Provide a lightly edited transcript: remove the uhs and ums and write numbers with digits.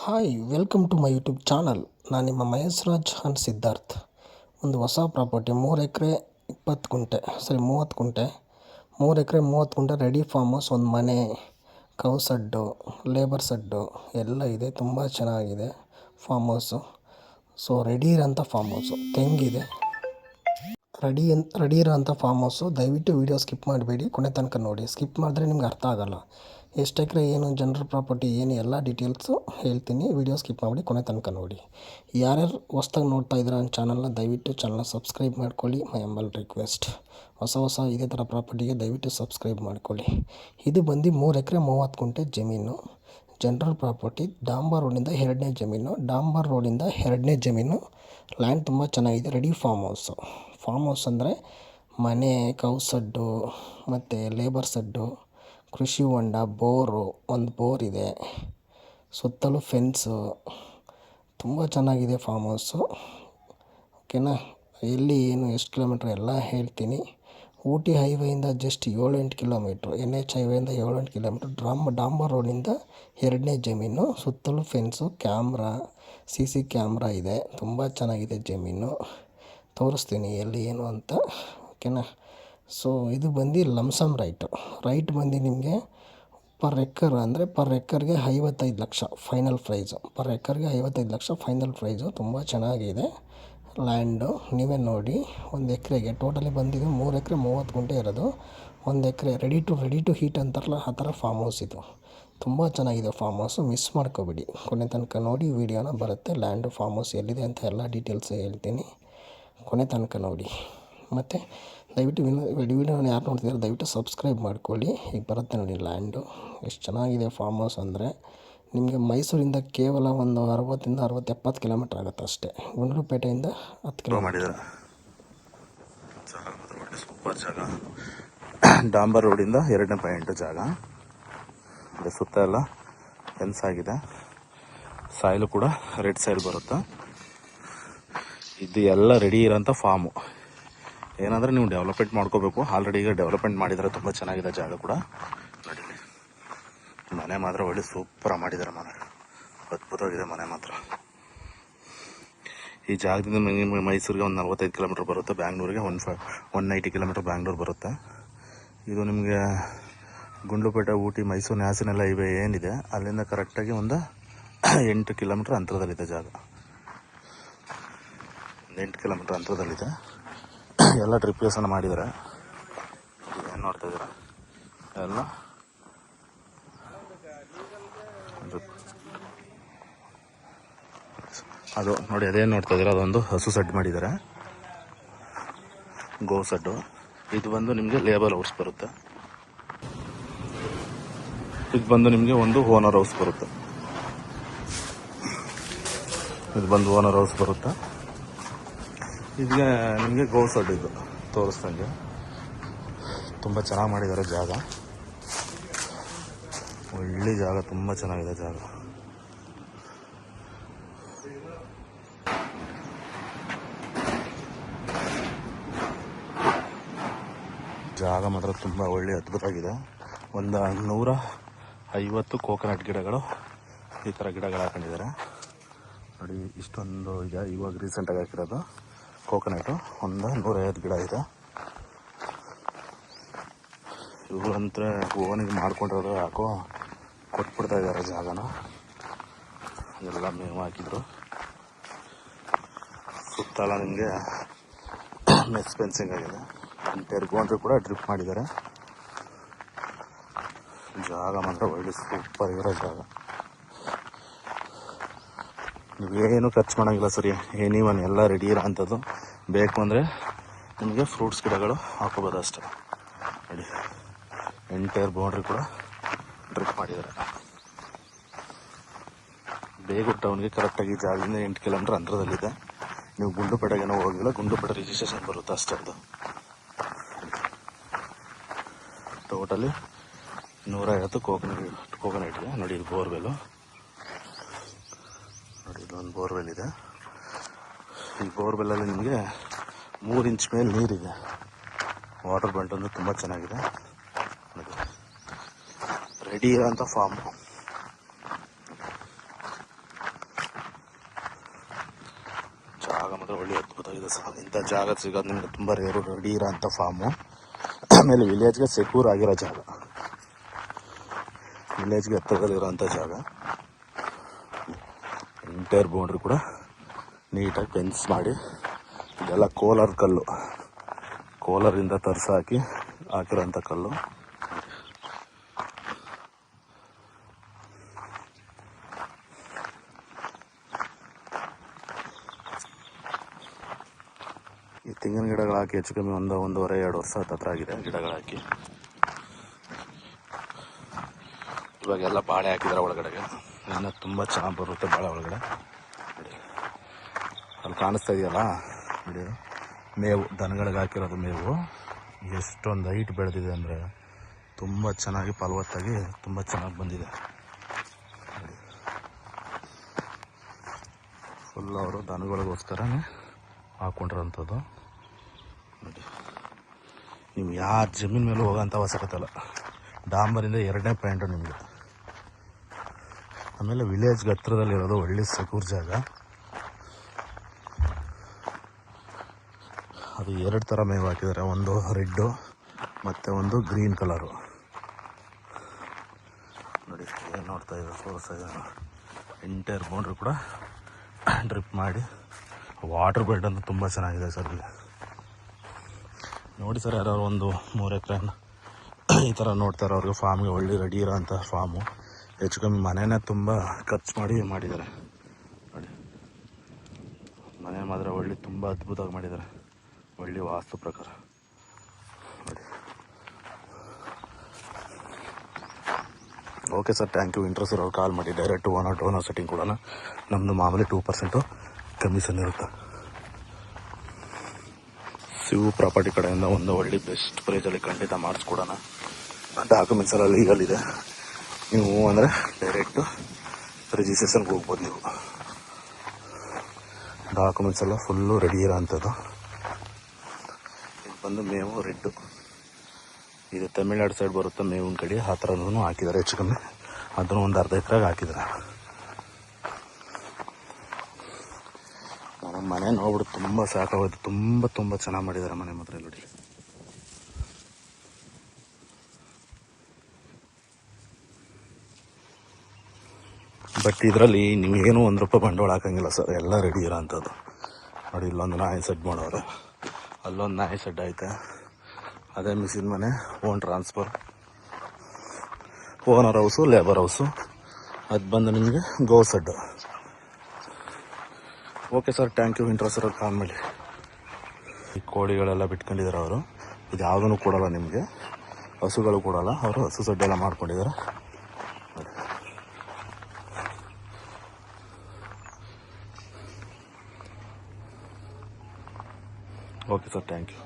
Hi welcome to my YouTube channel. ನಾನು ನಿಮ್ಮ Mahesh Raj and Siddharth. ಒಂದು ಹೊಸ ಪ್ರಾಪರ್ಟಿ 3 ಎಕರೆ 20 ಗುಂಟೆ 30 ಗುಂಟೆ 3 ಎಕರೆ 30 ಗುಂಟೆ ರೆಡಿ ಫಾರ್ಮ್ ಹೌಸ್, ಒಂದು ಮನೆ, ಕೌ ಸಡ್ಡು, ಲೇಬರ್ ಸಡ್ಡು ಎಲ್ಲ ಇದೆ. ತುಂಬ ಚೆನ್ನಾಗಿದೆ ಫಾರ್ಮ್ ಹೌಸು. ಸೊ ರೆಡಿ ಇರೋಂಥ ಫಾರ್ಮ್ ಹೌಸು, ತೆಂಗಿದೆ. ರೆಡಿ ಇರೋಂಥ ಫಾರ್ಮ್ ಹೌಸು. ದಯವಿಟ್ಟು ವೀಡಿಯೋ ಸ್ಕಿಪ್ ಮಾಡಬೇಡಿ, ಕೊನೆ ತನಕ ನೋಡಿ. ಸ್ಕಿಪ್ ಮಾಡಿದ್ರೆ ನಿಮ್ಗೆ ಅರ್ಥ ಆಗೋಲ್ಲ. ಎಷ್ಟು ಎಕರೆ, ಏನು, ಜನರಲ್ ಪ್ರಾಪರ್ಟಿ ಏನು, ಎಲ್ಲ ಡೀಟೇಲ್ಸು ಹೇಳ್ತೀನಿ. ವೀಡಿಯೋ ಸ್ಕಿಪ್ ಮಾಡಿ ಕೊನೆ ತನಕ ನೋಡಿ. ಯಾರ್ಯಾರು ಹೊಸ್ದಾಗಿ ನೋಡ್ತಾ ಇದ್ದೀರಾ ನನ್ನ ಚಾನಲ್ನ, ದಯವಿಟ್ಟು ಚಾನಲ್ನ ಸಬ್ಸ್ಕ್ರೈಬ್ ಮಾಡ್ಕೊಳ್ಳಿ. ಮೈ ಹಂಬಲ್ ರಿಕ್ವೆಸ್ಟ್. ಹೊಸ ಇದೇ ಥರ ಪ್ರಾಪರ್ಟಿಗೆ ದಯವಿಟ್ಟು ಸಬ್ಸ್ಕ್ರೈಬ್ ಮಾಡ್ಕೊಳ್ಳಿ. ಇದು ಬಂದು 3 ಎಕರೆ 30 ಗುಂಟೆ ಜಮೀನು, ಜನರಲ್ ಪ್ರಾಪರ್ಟಿ. ಡಾಂಬರ್ ರೋಡಿಂದ 2ನೇ ಜಮೀನು. ಡಾಂಬರ್ ರೋಡಿಂದ 2ನೇ ಜಮೀನು. ಲ್ಯಾಂಡ್ ತುಂಬ ಚೆನ್ನಾಗಿದೆ. Ready form house. Farm house ಅಂದರೆ ಮನೆ, ಕೌ ಸಡ್ಡು ಮತ್ತು ಲೇಬರ್ ಸಡ್ಡು, ಕೃಷಿ ಹೊಂಡ, ಬೋರು, ಒಂದು ಬೋರ್ ಇದೆ, ಸುತ್ತಲೂ ಫೆನ್ಸು. ತುಂಬ ಚೆನ್ನಾಗಿದೆ ಫಾರ್ಮ್ ಹೌಸು. ಓಕೆನಾ. ಎಲ್ಲಿ, ಏನು, ಎಷ್ಟು ಕಿಲೋಮೀಟ್ರ್ ಎಲ್ಲ ಹೇಳ್ತೀನಿ. ಊಟಿ ಹೈವೇಯಿಂದ ಜಸ್ಟ್ 7-8 ಕಿಲೋಮೀಟ್ರು. NH ಹೈವೇಯಿಂದ 7-8 ಕಿಲೋಮೀಟ್ರ್. ಡಾಂಬರ್ ರೋಡಿಂದ 2ನೇ ಜಮೀನು. ಸುತ್ತಲೂ ಫೆನ್ಸು, ಕ್ಯಾಮ್ರಾ, CC ಕ್ಯಾಮ್ರಾ ಇದೆ. ತುಂಬ ಚೆನ್ನಾಗಿದೆ ಜಮೀನು. ತೋರಿಸ್ತೀನಿ ಎಲ್ಲಿ ಏನು ಅಂತ. ಓಕೆನಾ. ಸೊ ಇದು ಬಂದು ಲಮ್ಸಮ್ ರೈಟ್ ಬಂದು ನಿಮಗೆ ಪರ್ ಎಕರ್ಗೆ 55 ಲಕ್ಷ ಫೈನಲ್ ಪ್ರೈಸು. ಪರ್ ಎಕರ್ಗೆ 55 ಲಕ್ಷ ಫೈನಲ್ ಪ್ರೈಸು. ತುಂಬ ಚೆನ್ನಾಗಿದೆ ಲ್ಯಾಂಡು. ನೀವೇ ನೋಡಿ. ಒಂದು ಎಕರೆಗೆ ಟೋಟಲಿ ಬಂದಿದೆ 3 ಎಕರೆ 30 ಗುಂಟೆ ಇರೋದು. ಒಂದು ಎಕರೆ ರೆಡಿ ಟು ಹೀಟ್ ಅಂತಾರಲ್ಲ, ಆ ಥರ ಫಾರ್ಮ್ ಹೌಸ್ ಇದು. ತುಂಬ ಚೆನ್ನಾಗಿದೆ ಫಾರ್ಮ್ ಹೌಸು. ಮಿಸ್ ಮಾಡ್ಕೋಬೇಡಿ, ಕೊನೆ ತನಕ ನೋಡಿ. ವೀಡಿಯೋನ ಬರುತ್ತೆ. ಲ್ಯಾಂಡು, ಫಾರ್ಮ್ ಹೌಸ್ ಎಲ್ಲಿದೆ ಅಂತ ಎಲ್ಲ ಡೀಟೇಲ್ಸ್ ಹೇಳ್ತೀನಿ. ಕೊನೆ ತನಕ ನೋಡಿ. ಮತ್ತು ದಯವಿಟ್ಟು ವಿಡಿಯೋನ ಯಾರು ನೋಡ್ತಿದ್ದಾರೆ ದಯವಿಟ್ಟು ಸಬ್ಸ್ಕ್ರೈಬ್ ಮಾಡ್ಕೊಳ್ಳಿ. ಈಗ ಬರುತ್ತೆ ನೋಡಿ ಲ್ಯಾಂಡು. ಎಷ್ಟು ಚೆನ್ನಾಗಿದೆ ಫಾರ್ಮ್ ಹೌಸ್ ಅಂದರೆ, ನಿಮಗೆ ಮೈಸೂರಿಂದ ಕೇವಲ ಒಂದು 60-70 ಕಿಲೋಮೀಟ್ರ್ ಆಗುತ್ತೆ ಅಷ್ಟೇ. ಗುಂಡ್ಲುಪೇಟೆಯಿಂದ 10 ಕಿಲೋಮೀಟ್ರ್. ಸೂಪರ್ ಜಾಗ. ಡಾಂಬರ್ ರೋಡಿಂದ 2ನೇ ಪಾಯಿಂಟ್ ಜಾಗ. ಸುತ್ತ ಎಲ್ಲ ಫೆನ್ಸ್ ಆಗಿದೆ. ಸಾಯಿಲು ಕೂಡ ರೆಡ್ ಸಾಯಿಲ್ ಬರುತ್ತೆ. ಇದು ಎಲ್ಲ ರೆಡಿ ಇರೋಂಥ ಫಾರ್ಮು. ಏನಂದರೆ ನೀವು ಡೆವಲಪ್ಮೆಂಟ್ ಮಾಡ್ಕೋಬೇಕು. ಆಲ್ರೆಡಿ ಈಗ ಡೆವಲಪ್ಮೆಂಟ್ ಮಾಡಿದರೆ ತುಂಬ ಚೆನ್ನಾಗಿದೆ ಜಾಗ ಕೂಡ. ನೋಡಿ, ಮನೆ ಮಾತ್ರ ಒಳ್ಳೆ ಸೂಪರಾಗಿ ಮಾಡಿದ್ದಾರೆ. ಮನೆ ಅದ್ಭುತವಾಗಿದೆ ಮನೆ ಮಾತ್ರ. ಈ ಜಾಗದಿಂದ ಮೈಸೂರಿಗೆ ಒಂದು 45 ಕಿಲೋಮೀಟ್ರ್ ಬರುತ್ತೆ. ಬ್ಯಾಂಗ್ಳೂರಿಗೆ 190 ಕಿಲೋಮೀಟ್ರ್ ಬ್ಯಾಂಗ್ಳೂರು ಬರುತ್ತೆ. ಇದು ನಿಮಗೆ ಗುಂಡ್ಲುಪೇಟೆ, ಊಟಿ, ಮೈಸೂರು ನ್ಯಾಷನಲ್ ಹೈವೇ ಏನಿದೆ ಅಲ್ಲಿಂದ ಕರೆಕ್ಟಾಗಿ ಒಂದು 8 ಕಿಲೋಮೀಟ್ರ್ ಅಂತರದಲ್ಲಿದೆ ಜಾಗ. 8 ಕಿಲೋಮೀಟ್ರ್ ಅಂತರದಲ್ಲಿದೆ. ಎಲ್ಲ ಡ್ರಿಪ್ಲೇಷನ್ ಮಾಡಿದ್ದಾರೆ. ಏನು ನೋಡ್ತಾ ಇದ್ದೀರಾ ಎಲ್ಲ ಅದು ನೋಡಿ. ಅದೇನು ನೋಡ್ತಾ ಇದ್ದೀರಾ ಅದೊಂದು ಹಸು ಸೆಡ್ ಮಾಡಿದ್ದಾರೆ, ಗೋ ಸಡ್ಡು. ಇದು ಬಂದು ನಿಮಗೆ ಲೇಬರ್ ಹೌಸ್ ಬರುತ್ತೆ. ಇದು ಬಂದು ನಿಮಗೆ ಒಂದು ಓನರ್ ಹೌಸ್ ಬರುತ್ತೆ. ಇದು ಬಂದು ಓನರ್ ಹೌಸ್ ಬರುತ್ತೆ. ಇದಕ್ಕೆ ನಿಮಗೆ ಗೋ ಸಡ್ ಇದು ತೋರಿಸ್ದಂಗೆ ತುಂಬ ಚೆನ್ನಾಗಿ ಮಾಡಿದ್ದಾರೆ ಜಾಗ. ಒಳ್ಳೆ ಜಾಗ, ತುಂಬ ಚೆನ್ನಾಗಿದೆ ಜಾಗ. ಜಾಗ ಮಾತ್ರ ತುಂಬ ಒಳ್ಳೆ ಅದ್ಭುತವಾಗಿದೆ. ಒಂದು 150 ಕೋಕೋನಟ್ ಗಿಡಗಳು, ಈ ಥರ ಗಿಡಗಳು ಹಾಕೊಂಡಿದ್ದಾರೆ ನೋಡಿ. ಇಷ್ಟೊಂದು ಇದೆ ಇವಾಗ ರೀಸೆಂಟಾಗಿ ಹಾಕಿರೋದು ಕೋಕೋನಟು. ಒಂದು 150 ಗಿಡ ಇದೆ. ಇವ್ರಂತ ಓನಿಗೆ ಮಾಡ್ಕೊಂಡಿರೋದು ಯಾಕೋ ಕೊಟ್ಬಿಡ್ತಾ ಇದ್ದಾರೆ ಜಾಗನ. ಎಲ್ಲ ಮೇವು ಹಾಕಿದ್ರು. ಸುತ್ತಲ ನಿಮಗೆ ಮೆಸ್ ಫೆನ್ಸಿಂಗ್ ಆಗಿದೆ. ಬೌಂಡ್ರಿ ಕೂಡ ಡ್ರಿಪ್ ಮಾಡಿದ್ದಾರೆ. ಜಾಗ ಮಾತ್ರ ಒಳ್ಳೆ ಸೂಪರ್ ಇರೋ ಜಾಗ. ನೀವೇನು ಖರ್ಚು ಮಾಡೋಂಗಿಲ್ಲ ಸರಿ. ಎನಿವನ್ ಎಲ್ಲ ರೆಡಿ ಇರೋ ಅಂಥದ್ದು. ಬೇಕು ಅಂದರೆ ನಿಮಗೆ ಫ್ರೂಟ್ಸ್ ಗಿಡಗಳು ಹಾಕೋಬೋದು ಅಷ್ಟೇ. ನೋಡಿ, ಎಂಟೈರ್ ಬೌಂಡ್ರಿ ಕೂಡ ಡ್ರಿಪ್ ಮಾಡಿದ್ದಾರೆ. ಬೇಗೂರು ಟೌನ್ಗೆ ಕರೆಕ್ಟಾಗಿ ಜಾಗದಿಂದ 8 ಕಿಲೋಮೀಟ್ರ್ ಅಂತರದಲ್ಲಿದೆ. ನೀವು ಗುಂಡ್ಲುಪೇಟೆಗೇನೋ ಹೋಗಿಲ್ಲ, ಗುಂಡ್ಲುಪೇಟೆ ರಿಜಿಸ್ಟ್ರೇಷನ್ ಬರುತ್ತೆ ಅಷ್ಟೇ. ಅದು ಟೋಟಲಿ 150 ಕೋಕೋನಟ್ ಇದೆ ನೋಡಿ. ಇದು ಬೋರ್ವೆಲ್ಲು ನೋಡಿ. ಇದೊಂದು ಬೋರ್ವೆಲ್ ಇದೆ. ಈ ಬೋರ್ವೆಲ್ಲಲ್ಲಿ ನಿಮಗೆ 3 ಇಂಚ್ ಮೇಲೆ ನೀರಿದೆ. ವಾಟರ್ ಬಂಟು ತುಂಬ ಚೆನ್ನಾಗಿದೆ. ರೆಡಿ ಇರೋಂಥ ಫಾರ್ಮು. ಮಾತ್ರ ಒಳ್ಳೆ ಅದ್ಭುತವಾಗಿದೆ ಸರ್. ಇಂಥ ಜಾಗ ಸಿಗೋದು ನಿಮಗೆ ತುಂಬ ರೇರು, ರೆಡಿ ಇರೋ ಅಂಥ ಫಾರ್ಮು. ಆಮೇಲೆ ವಿಲೇಜ್ಗೆ ಸೆಕ್ಯೂರ್ ಆಗಿರೋ ಜಾಗ, ವಿಲೇಜ್ಗೆ ಹತ್ತಿರದಲ್ಲಿರೋಂಥ ಜಾಗ. ಎಂಟೈರ್ ಬೌಂಡ್ರಿ ಕೂಡ ನೀಟಾಗಿ ಫೆನ್ಸ್ ಮಾಡಿ, ಇದೆಲ್ಲ ಕೋಲಾರ ಕಲ್ಲು, ಕೋಲಾರಿಂದ ತರಿಸಾಕಿ ಹಾಕಿರೋಂಥ ಕಲ್ಲು. ಈ ತೆಂಗಿನ ಗಿಡಗಳು ಹಾಕಿ ಹೆಚ್ಚು ಕಮ್ಮಿ 1.5-2 ವರ್ಷ ಹತ್ರ ಆಗಿದೆ ಗಿಡಗಳು ಹಾಕಿ. ಇವಾಗೆಲ್ಲ ಬಾಳೆ ಹಾಕಿದ್ರೆ ಒಳಗಡೆಗೆ, ಇನ್ನು ತುಂಬ ಚೆನ್ನಾಗಿ ಬರುತ್ತೆ ಬಾಳೆ ಒಳಗಡೆ. ಅಲ್ಲಿ ಕಾಣಿಸ್ತಾ ಇದೆಯಲ್ಲ ನೋಡಿ, ಮೇವು ದನಗಳಿಗೆ ಹಾಕಿರೋದು ಮೇವು ಎಷ್ಟೊಂದು ಹೈಟ್ ಬೆಳೆದಿದೆ ಅಂದರೆ ತುಂಬ ಚೆನ್ನಾಗಿ ಫಲವತ್ತಾಗಿ ತುಂಬ ಚೆನ್ನಾಗಿ ಬಂದಿದೆ. ಫುಲ್ ಅವರು ದನಗಳಿಗೋಸ್ಕರನೇ ಹಾಕ್ಕೊಂಡಿರೋಂಥದ್ದು ನೋಡಿ. ನೀವು ಯಾರ ಜಮೀನು ಮೇಲೂ ಹೋಗೋಂಥ ಅವಶ್ಯಕತೆ ಇಲ್ಲ, ಡಾಂಬರಿಂದ 2ನೇ ಪಾಯಿಂಟು ನಿಮಗೆ. ಆಮೇಲೆ ವಿಲೇಜ್ಗೆ ಹತ್ರದಲ್ಲಿರೋದು ಒಳ್ಳೆ ಸೆಕ್ಯೂರ್ ಜಾಗ. ಅದು 2 ಥರ ಮೇವು ಹಾಕಿದ್ದಾರೆ, ಒಂದು ರೆಡ್ಡು ಮತ್ತು ಒಂದು ಗ್ರೀನ್ ಕಲರು ನೋಡಿ. ಏನು ನೋಡ್ತಾ ಇದ್ದಾರೆ ತೋರಿಸ್ತಾ ಇದ್ದಾರೆ. ಎಂಟೈರ್ ಬೌಂಡ್ರಿ ಕೂಡ ಡ್ರಿಪ್ ಮಾಡಿ, ವಾಟರ್ ಬೆಡ್ ಅಂತ ತುಂಬ ಚೆನ್ನಾಗಿದೆ ಸರ್ ಇಲ್ಲಿ ನೋಡಿ. ಸರ್ ಯಾರು ಒಂದು 3 ಎಕರೆ ಈ ಥರ ನೋಡ್ತಾರೆ, ಅವ್ರಿಗೆ ಫಾರ್ಮ್ಗೆ ಒಳ್ಳೆ ರೆಡಿ ಇರೋಂಥ ಫಾರ್ಮು. ಹೆಚ್ಚು ಕಮ್ಮಿ ಮನೆಯೇ ತುಂಬ ಖರ್ಚು ಮಾಡಿದ್ದಾರೆ ನೋಡಿ. ಮನೆ ಮಾತ್ರ ಒಳ್ಳೆ ತುಂಬ ಅದ್ಭುತವಾಗಿ ಮಾಡಿದ್ದಾರೆ, ಒಳ್ಳೆ ವಾಸ್ತು ಪ್ರಕಾರ ನೋಡಿ. Okay sir, thank you. Interest ಇರೋರು ಕಾಲ್ ಮಾಡಿ, ಡೈರೆಕ್ಟ್ ಓನರ್ ಸೆಟ್ಟಿಂಗ್ ಕೊಡೋಣ. ನಮ್ಮದು ಮಾಮೂಲಿ 2% ಕಮಿಷನ್ ಇರುತ್ತೆ. ಶಿವು ಪ್ರಾಪರ್ಟಿ ಕಡೆಯಿಂದ ಒಂದು ಒಳ್ಳೆ ಬೆಸ್ಟ್ ಪ್ರೈಸಲ್ಲಿ ಖಂಡಿತ ಮಾಡಿಸ್ಕೊಡೋಣ. ಡಾಕ್ಯುಮೆಂಟ್ಸ್ ಎಲ್ಲ ಲೀಗಲ್ ಇದೆ. ನೀವು ಅಂದರೆ ಡೈರೆಕ್ಟು ರಿಜಿಸ್ಟ್ರೇಷನ್ಗೆ ಹೋಗ್ಬೋದು. ನೀವು ಡಾಕ್ಯುಮೆಂಟ್ಸ್ ಎಲ್ಲ ಫುಲ್ಲು ರೆಡಿ ಇರೋ ಅಂಥದ್ದು. ಇದು ಬಂದು ಮೇವು ರೆಡ್ಡು, ಇದು ತಮಿಳ್ನಾಡು ಸೈಡ್ ಬರುತ್ತೆ ಮೇವಿನ ಕಡೆ, ಆ ಥರನೂ ಹಾಕಿದ್ದಾರೆ ಹೆಚ್ಚು ಕಮ್ಮಿ. ಅದನ್ನು ಒಂದು 1/2 ಎಕರೆಗೆ ಹಾಕಿದ್ದಾರೆ. ಮನೆ ನೋಡ್ಬಿಟ್ಟು ತುಂಬ ಸಾಕಾಗೋದು, ತುಂಬ ಚೆನ್ನಾಗಿ ಮಾಡಿದ್ದಾರೆ ಮನೆ ಮಾತ್ರ ನೋಡಿ. ಬಟ್ ಇದರಲ್ಲಿ ನೀವೇನು ₹1 ಬಂಡವಾಳ ಹಾಕಂಗಿಲ್ಲ ಸರ್, ಎಲ್ಲ ರೆಡಿ ಇರೋ ಅಂಥದ್ದು ನೋಡಿ. ಇಲ್ಲೊಂದು ನಾಯಿ ಸೆಡ್ ಮಾಡೋರು, ಅಲ್ಲೊಂದು ನಾಯಿ ಸೆಡ್ ಐತೆ, ಅದೇ ಮಿಷಿನ್ ಮನೆ, own transfer, owner house, labour house. ಅದು ಬಂದು ನಿಮಗೆ ಗೋ shed. Okay sir, thank you. Interest ಇರೋದು ಕಾಲ್ ಮಾಡಿ. ಈ ಕೋಳಿಗಳೆಲ್ಲ ಬಿಟ್ಕೊಂಡಿದ್ದಾರೆ ಅವರು, ಇದು ಯಾವುದೂ ಕೊಡೋಲ್ಲ ನಿಮಗೆ, ಹಸುಗಳು ಕೊಡೋಲ್ಲ ಅವರು, ಹಸು ಸಡ್ಡೆಲ್ಲ ಮಾಡ್ಕೊಂಡಿದ್ದಾರೆ. Okay sir, thank you.